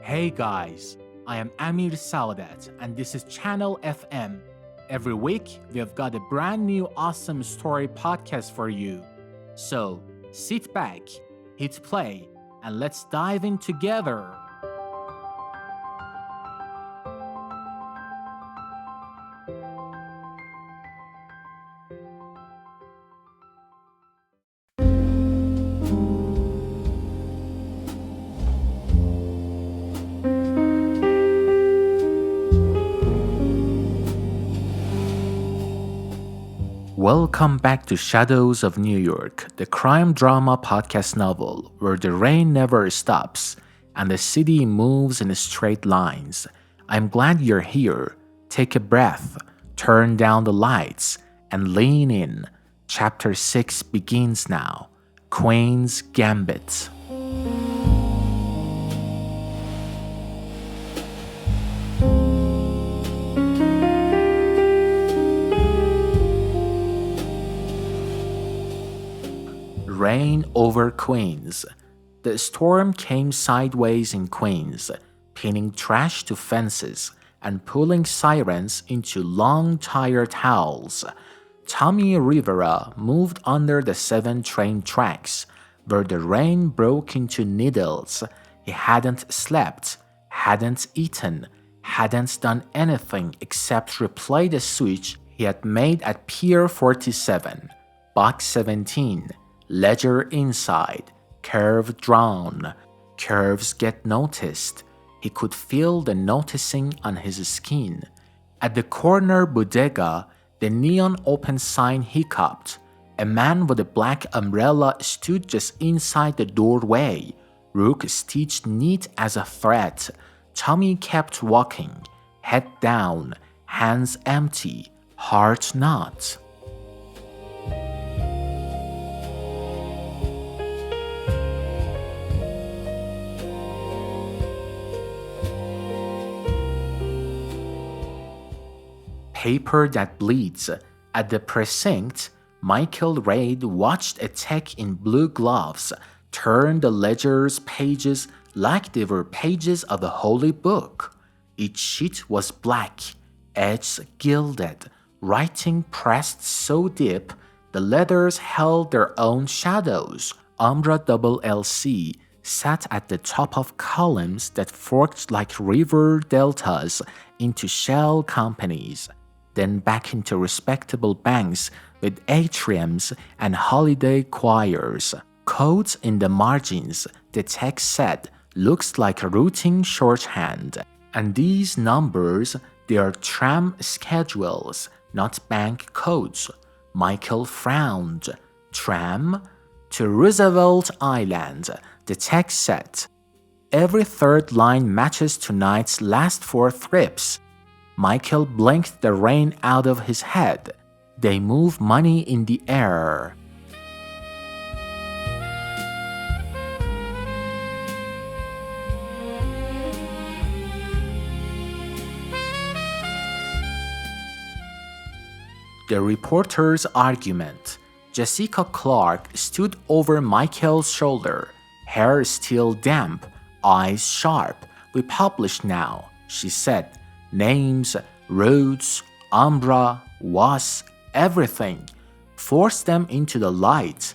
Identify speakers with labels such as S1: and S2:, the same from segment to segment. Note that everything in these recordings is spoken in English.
S1: Hey guys, I am Amir Saudat and this is Channel FM. Every week, we have got a brand new awesome story podcast for you. So, sit back, hit play, and let's dive in together. Welcome back to Shadows of New York, the crime drama podcast novel where the rain never stops and the city moves in straight lines. I'm glad you're here. Take a breath, turn down the lights, and lean in. Chapter 6 begins now. Queen's Gambit. Rain over Queens. The storm came sideways in Queens, pinning trash to fences and pulling sirens into long tired howls. Tommy Rivera moved under the 7 train tracks, where the rain broke into needles. He hadn't slept, hadn't eaten, hadn't done anything except replay the switch he had made at Pier 47, Box 17. Ledger inside, curve drawn. Curves get noticed. He could feel the noticing on his skin. At the corner bodega, the neon open sign hiccuped. A man with a black umbrella stood just inside the doorway. Rook stitched neat as a thread. Tommy kept walking, head down, hands empty, heart not. Paper that bleeds. At the precinct, Michael Reid watched a tech in blue gloves turn the ledger's pages like they were pages of a holy book. Each sheet was black, edges gilded, writing pressed so deep the letters held their own shadows. Umbra LLC sat at the top of columns that forked like river deltas into shell companies, then back into respectable banks with atriums and holiday choirs. Codes in the margins, the text said, looks like a routine shorthand. And these numbers, they are tram schedules, not bank codes. Michael frowned. Tram? To Roosevelt Island, the text said. Every third line matches tonight's last 4 trips. Michael blinked the rain out of his head. They move money in the air. The reporter's argument. Jessica Clark stood over Michael's shoulder, hair still damp, eyes sharp. We publish now, she said. Names, routes, Umbra, Voss, everything. Force them into the light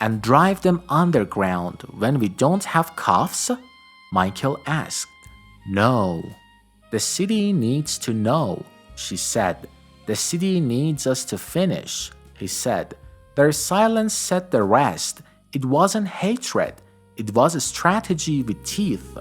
S1: and drive them underground when we don't have cuffs? Michael asked. No. The city needs to know, she said. The city needs us to finish, he said. Their silence said the rest. It wasn't hatred. It was a strategy with teeth.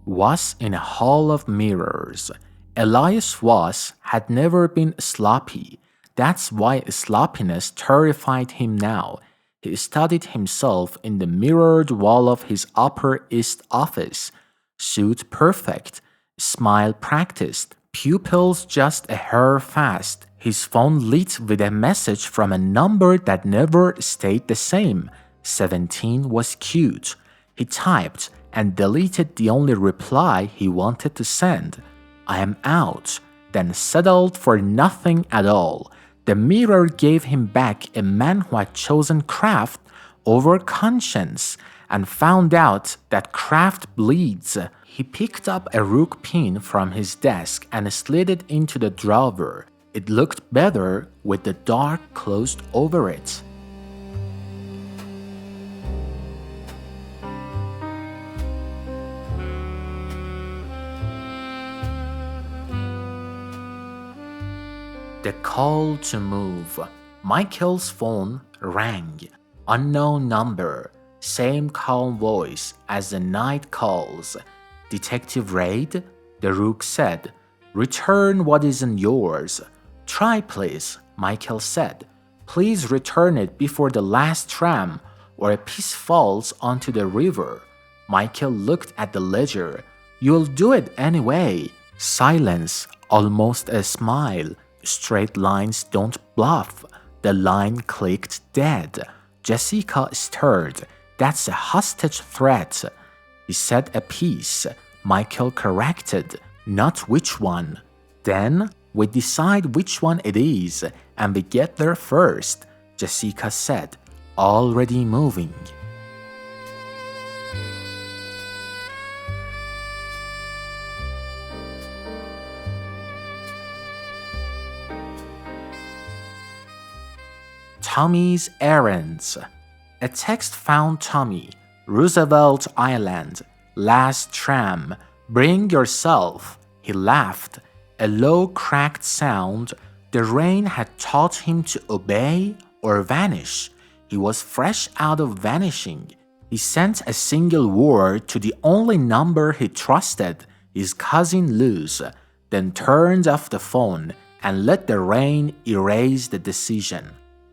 S1: Was in a hall of mirrors. Elias Voss had never been sloppy. That's why sloppiness terrified him now. He studied himself in the mirrored wall of his Upper East office. Suit perfect, smile practiced, pupils just a hair fast. His phone lit with a message from a number that never stayed the same. 17 was cute. He typed and deleted the only reply he wanted to send. I am out, then settled for nothing at all. The mirror gave him back a man who had chosen craft over conscience and found out that craft bleeds. He picked up a Rook pin from his desk and slid it into the drawer. It looked better with the dark closed over it. The call to move. Michael's phone rang. Unknown number. Same calm voice as the night calls. Detective Reid? The Rook said. Return what isn't yours. Try please, Michael said. Please return it before the last tram or a piece falls onto the river. Michael looked at the ledger. You'll do it anyway. Silence, almost a smile. Straight lines don't bluff. The line clicked dead. Jessica stirred. That's a hostage threat. He said a piece. Michael corrected. Not which one. Then we decide which one it is and we get there first, Jessica said. Already moving. Tommy's errands. A text found Tommy. Roosevelt Island. Last tram. Bring yourself. He laughed. A low cracked sound. The rain had taught him to obey or vanish. He was fresh out of vanishing. He sent a single word to the only number he trusted, his cousin Luz, then turned off the phone and let the rain erase the decision.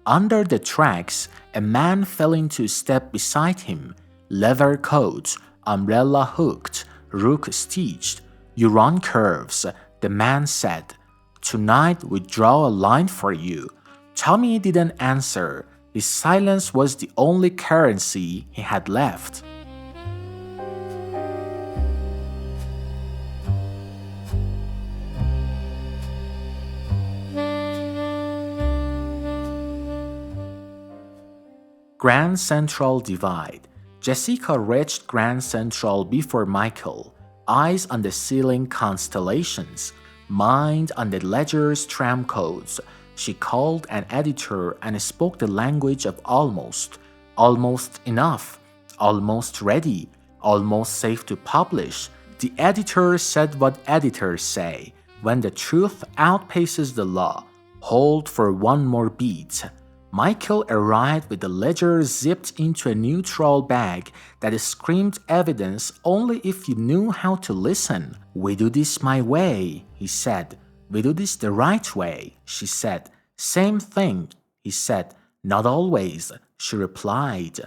S1: Under the tracks, a man fell into step beside him. Leather coat, umbrella hooked, Rook stitched. You run curves, the man said. Tonight we draw a line for you. Tommy didn't answer. His silence was the only currency he had left. Grand Central Divide. Jessica reached Grand Central before Michael, eyes on the ceiling constellations, mind on the ledger's tram codes. She called an editor and spoke the language of almost. Almost enough. Almost ready. Almost safe to publish. The editor said what editors say. When the truth outpaces the law. Hold for one more beat. Michael arrived with the ledger zipped into a neutral bag that screamed evidence only if you knew how to listen. We do this my way, he said. We do this the right way, she said. Same thing, he said. Not always, she replied.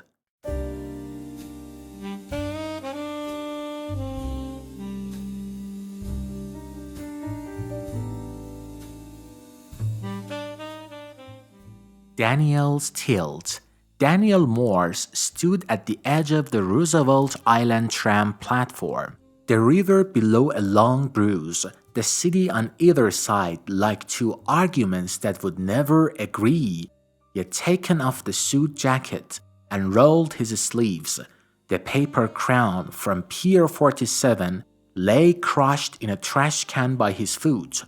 S1: Daniel's tilt. Daniel Morse stood at the edge of the Roosevelt Island tram platform. The river below a long bruise, the city on either side like two arguments that would never agree. He had taken off the suit jacket and rolled his sleeves. The paper crown from Pier 47 lay crushed in a trash can by his foot.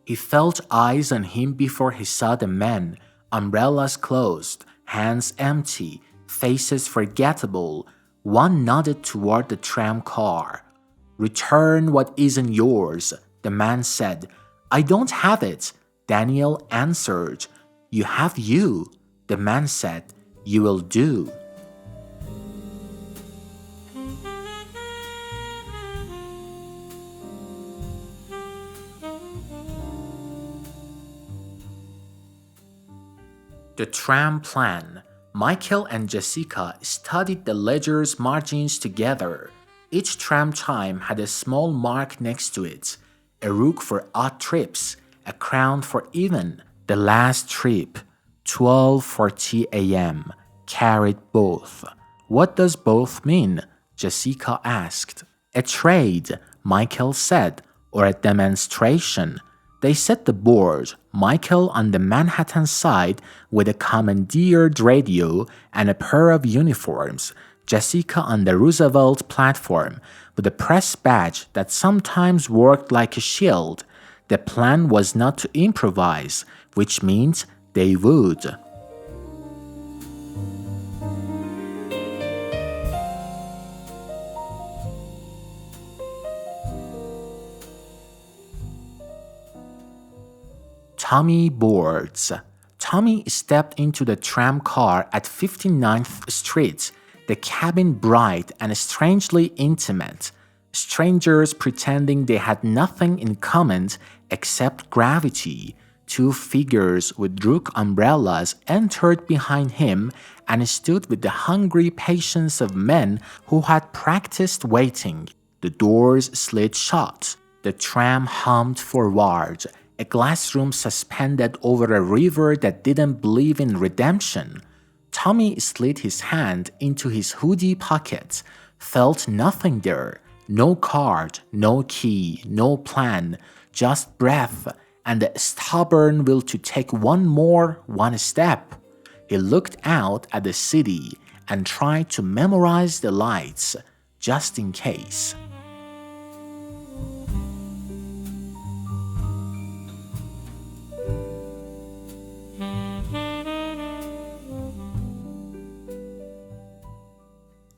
S1: He felt eyes on him before he saw the men. Umbrellas closed, hands empty, faces forgettable. One nodded toward the tram car. Return what isn't yours, the man said. I don't have it, Daniel answered. You have you, the man said. You will do. The tram plan. Michael and Jessica studied the ledger's margins together. Each tram chime had a small mark next to it. A rook for odd trips, a crown for even. The last trip, 12:40 a.m., carried both. What does both mean? Jessica asked. A trade, Michael said. or a demonstration. They set the board, Michael on the Manhattan side with a commandeered radio and a pair of uniforms, Jessica on the Roosevelt platform with a press badge that sometimes worked like a shield. The plan was not to improvise, which means they would. Tommy boards. Tommy stepped into the tram car at 59th Street, the cabin bright and strangely intimate. Strangers pretending they had nothing in common except gravity. Two figures with Rook umbrellas entered behind him and stood with the hungry patience of men who had practiced waiting. The doors slid shut. The tram hummed forward. A glass room suspended over a river that didn't believe in redemption. Tommy slid his hand into his hoodie pocket, felt nothing there. No card, no key, no plan, just breath and the stubborn will to take one step. He looked out at the city and tried to memorize the lights, just in case.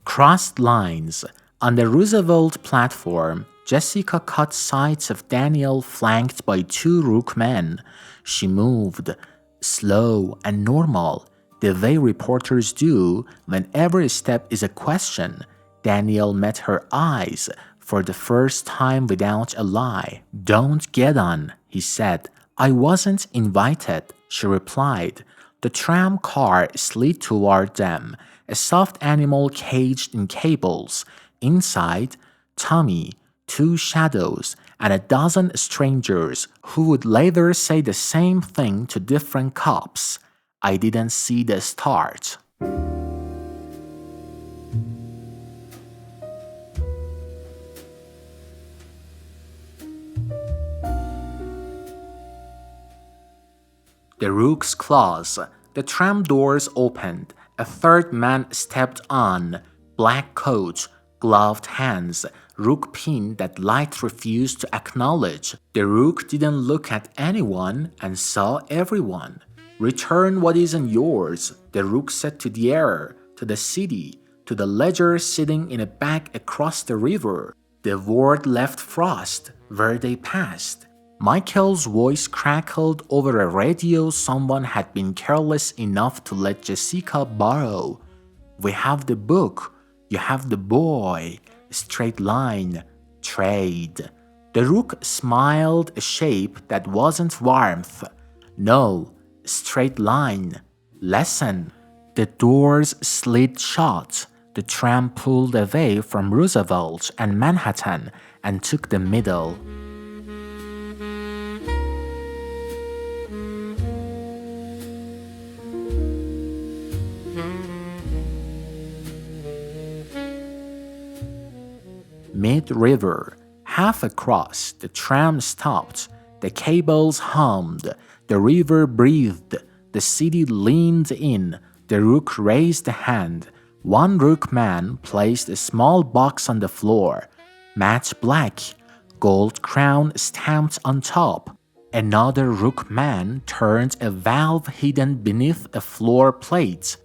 S1: Crossed lines. On the Roosevelt platform, Jessica caught sight of Daniel flanked by two Rook men. She moved, slow and normal, the way reporters do when every step is a question. Daniel met her eyes for the first time without a lie. "Don't get on," he said. "I wasn't invited," she replied. The tram car slid toward them, a soft animal caged in cables. Inside, Tommy, two shadows, and a dozen strangers who would later say the same thing to different cops. I didn't see the start. The Rook's claws. The tram doors opened. A third man stepped on. Black coat, gloved hands, Rook pin that light refused to acknowledge. The Rook didn't look at anyone and saw everyone. "Return what isn't yours," the Rook said to the air, to the city, to the ledger sitting in a bag across the river. The word left Frost where they passed. Michael's voice crackled over a radio someone had been careless enough to let Jessica borrow. "We have the book, you have the boy, straight line, trade." The Rook smiled a shape that wasn't warmth. "No, straight line, lesson." The doors slid shut. The tram pulled away from Roosevelt and Manhattan and took the middle. Mid-river, half across, the tram stopped. The cables hummed. The river breathed. The city leaned in. The Rook raised a hand. One Rook man placed a small box on the floor. Matte black, gold crown stamped on top. Another Rook man turned a valve hidden beneath a floor plate.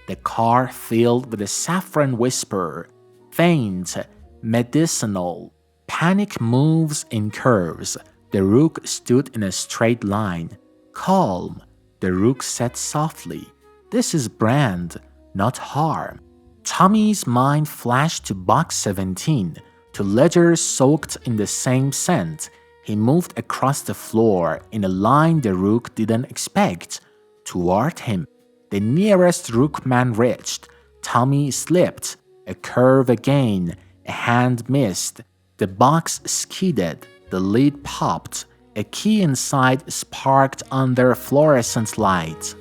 S1: The car filled with a saffron whisper. Faint, medicinal. Panic moves in curves. The Rook stood in a straight line. "Calm," the Rook said softly. "This is brand, not harm." Tommy's mind flashed to box 17, to ledgers soaked in the same scent. He moved across the floor in a line the Rook didn't expect. Toward him, the nearest Rook man reached. Tommy slipped. A curve again. A hand missed. The box skidded. The lid popped. A key inside sparked under a fluorescent light.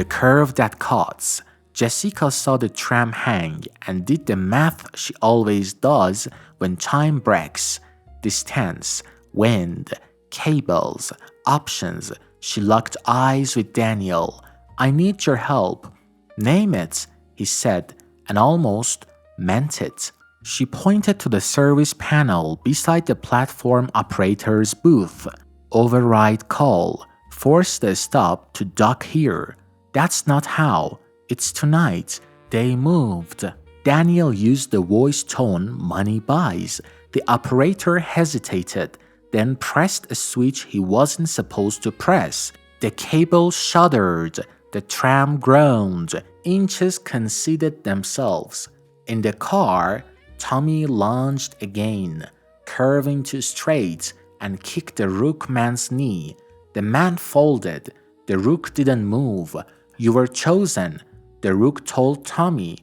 S1: the curve that cuts. Jessica saw the tram hang and did the math she always does when time breaks. Distance, wind, cables, options. She locked eyes with Daniel. I need your help. Name it, he said, and almost meant it. She pointed to the service panel beside the platform operator's booth. Override call. Force the stop to dock here. That's not how. It's tonight. They moved. Daniel used the voice tone money buys. The operator hesitated, then pressed a switch he wasn't supposed to press. The cable shuddered. The tram groaned. Inches conceded themselves. In the car, Tommy lunged again, curving to straight, and kicked the Rook man's knee. The man folded. The Rook didn't move. You were chosen, the Rook told Tommy.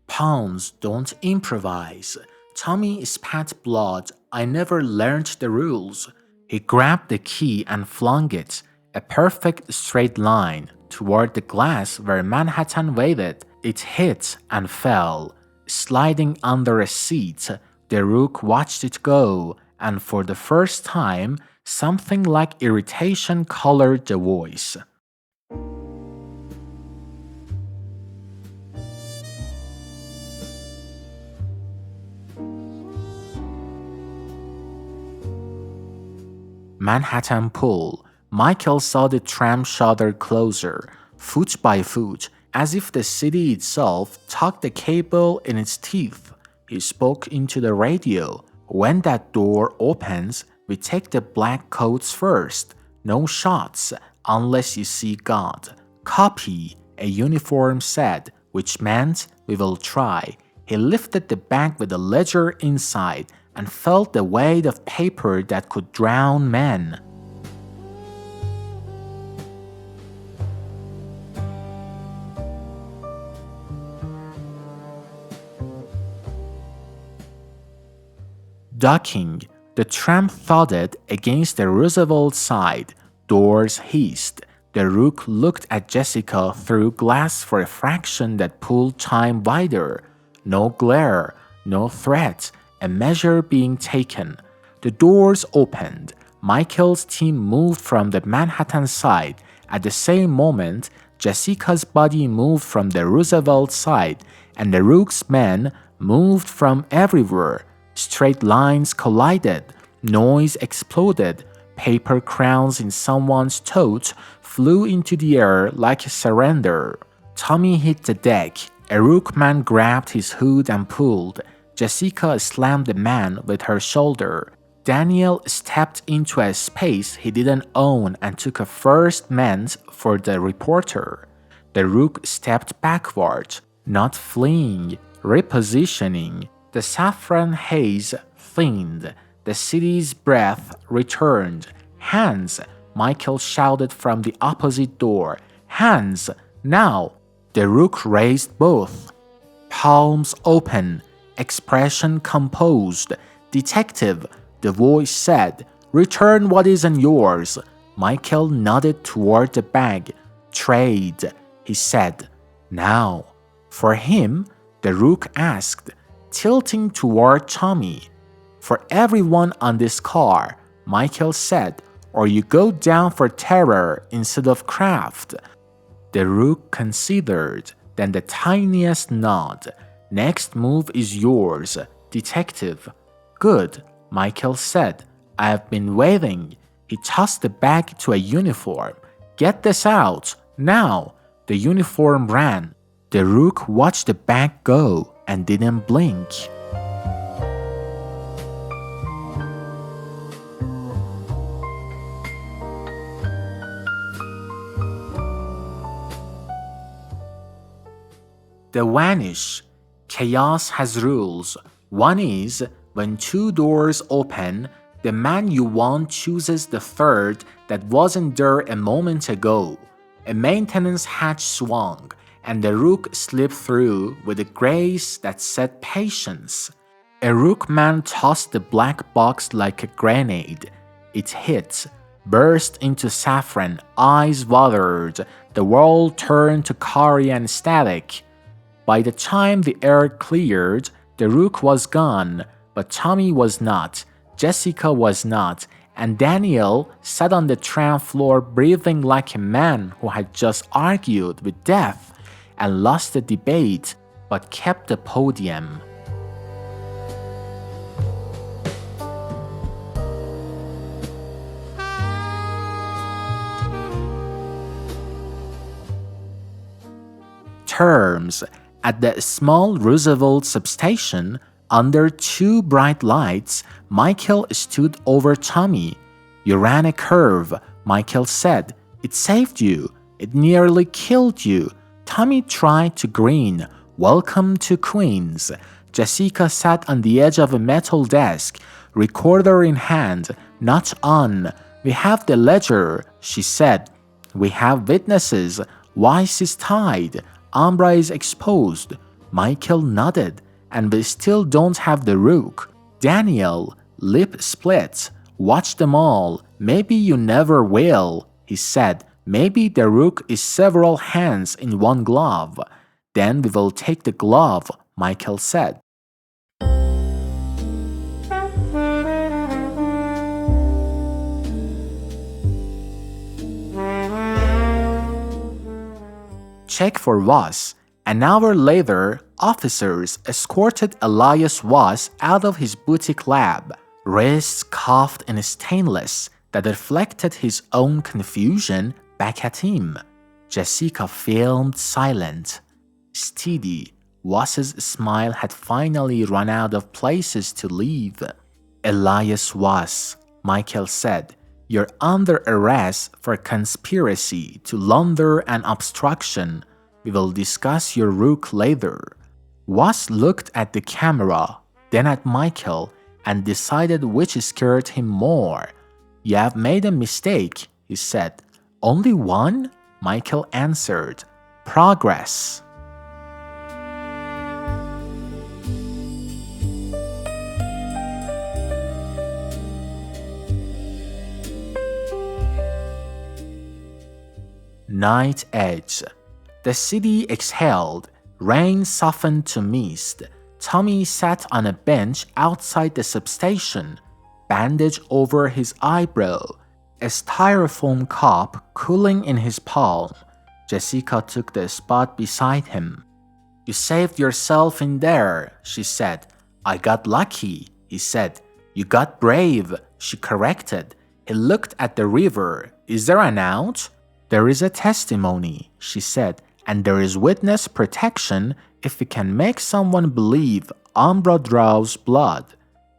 S1: Pawns don't improvise. Tommy spat blood. I never learned the rules. He grabbed the key and flung it, a perfect straight line, toward the glass where Manhattan waited. It hit and fell, sliding under a seat. The Rook watched it go, and for the first time, something like irritation colored the voice. Manhattan Pool. Michael saw the tram shudder closer, foot by foot, as if the city itself tucked the cable in its teeth. He spoke into the radio. When that door opens, we take the black coats first. No shots, unless you see God. Copy, a uniform said, which meant we will try. He lifted the bag with a ledger inside and felt the weight of paper that could drown men. Docking. The tram thudded against the Roosevelt side. Doors hissed. The Rook looked at Jessica through glass for a fraction that pulled time wider. No glare, no threat, a measure being taken. The doors opened. Michael's team moved from the Manhattan side. At the same moment, Jessica's body moved from the Roosevelt side, and the Rook's men moved from everywhere. Straight lines collided. Noise exploded. Paper crowns in someone's tote flew into the air like a surrender. Tommy hit the deck. A Rook man grabbed his hood and pulled. Jessica slammed the man with her shoulder. Daniel stepped into a space he didn't own and took a first ment for the reporter. The Rook stepped backward, not fleeing, repositioning. The saffron haze thinned. The city's breath returned. Hands! Michael shouted from the opposite door. Hands! Now! The Rook raised both. Palms open. Expression composed. Detective, the voice said. Return what isn't yours. Michael nodded toward the bag. Trade, he said. Now. For him, the Rook asked, tilting toward Tommy. For everyone on this car, Michael said, or you go down for terror instead of craft. The Rook considered, then the tiniest nod. Next move is yours, detective. Good, Michael said. I have been waiting. He tossed the bag to a uniform. Get this out, now. The uniform ran. The Rook watched the bag go and didn't blink. The vanish. Chaos has rules. One is, when two doors open, the man you want chooses the third that wasn't there a moment ago. A maintenance hatch swung, and the Rook slipped through with a grace that said patience. A Rook man tossed the black box like a grenade. It hit. burst into saffron, eyes watered, the world turned to curry and static. By the time the air cleared, the Rook was gone, but Tommy was not, Jessica was not, and Daniel sat on the tram floor breathing like a man who had just argued with death and lost the debate but kept the podium. Terms. At the small Roosevelt substation, under two bright lights, Michael stood over Tommy. "You ran a curve," Michael said. "It saved you. It nearly killed you." Tommy tried to grin. "Welcome to Queens." Jessica sat on the edge of a metal desk, recorder in hand. "Not on. We have the ledger," she said. "We have witnesses. Weiss is tied. Umbra is exposed." Michael nodded. "And we still don't have the Rook." Daniel, lip split. "Watch them all. Maybe you never will," he said. "Maybe the Rook is several hands in one glove." "Then we will take the glove," Michael said. Check for Voss. An hour later, officers escorted Elias Voss out of his boutique lab, wrists cuffed in stainless that reflected his own confusion back at him. Jessica filmed silent. Steady. Voss's smile had finally run out of places to leave. "Elias Voss," Michael said, "you're under arrest for conspiracy to launder and obstruction. We will discuss your Rook later." Voss looked at the camera, then at Michael, and decided which scared him more. "You have made a mistake," he said. "Only one?" Michael answered. "Progress." Night Edge. The city exhaled. Rain softened to mist. Tommy sat on a bench outside the substation, bandage over his eyebrow, a styrofoam cup cooling in his palm. Jessica took the spot beside him. "You saved yourself in there," she said. "I got lucky," he said. "You got brave," she corrected. He looked at the river. "Is there an out?" "There is a testimony," she said, "and there is witness protection if we can make someone believe Umbra draws blood."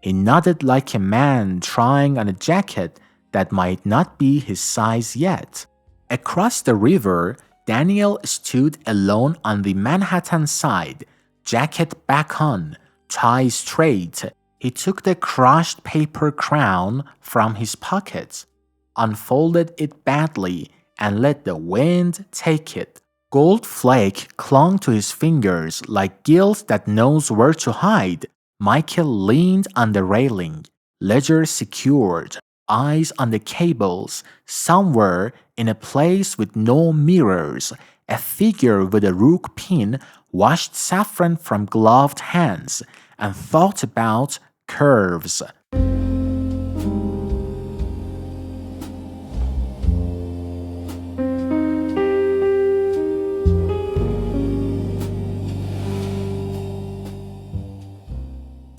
S1: He nodded like a man trying on a jacket that might not be his size yet. Across the river, Daniel stood alone on the Manhattan side, jacket back on, tie straight. He took the crushed paper crown from his pocket, unfolded it badly, and let the wind take it. Gold flake clung to his fingers like guilt that knows where to hide. Michael leaned on the railing, ledger secured, eyes on the cables. Somewhere, in a place with no mirrors, a figure with a Rook pin washed saffron from gloved hands and thought about curves.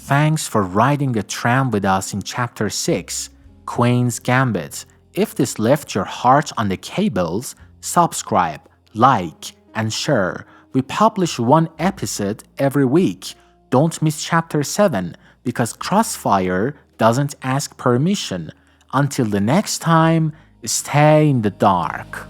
S1: Thanks for riding the tram with us in Chapter 6, Queen's Gambit. If this left your heart on the cables, subscribe, like, and share. We publish one episode every week. Don't miss Chapter 7 because Crossfire doesn't ask permission. Until the next time, stay in the dark.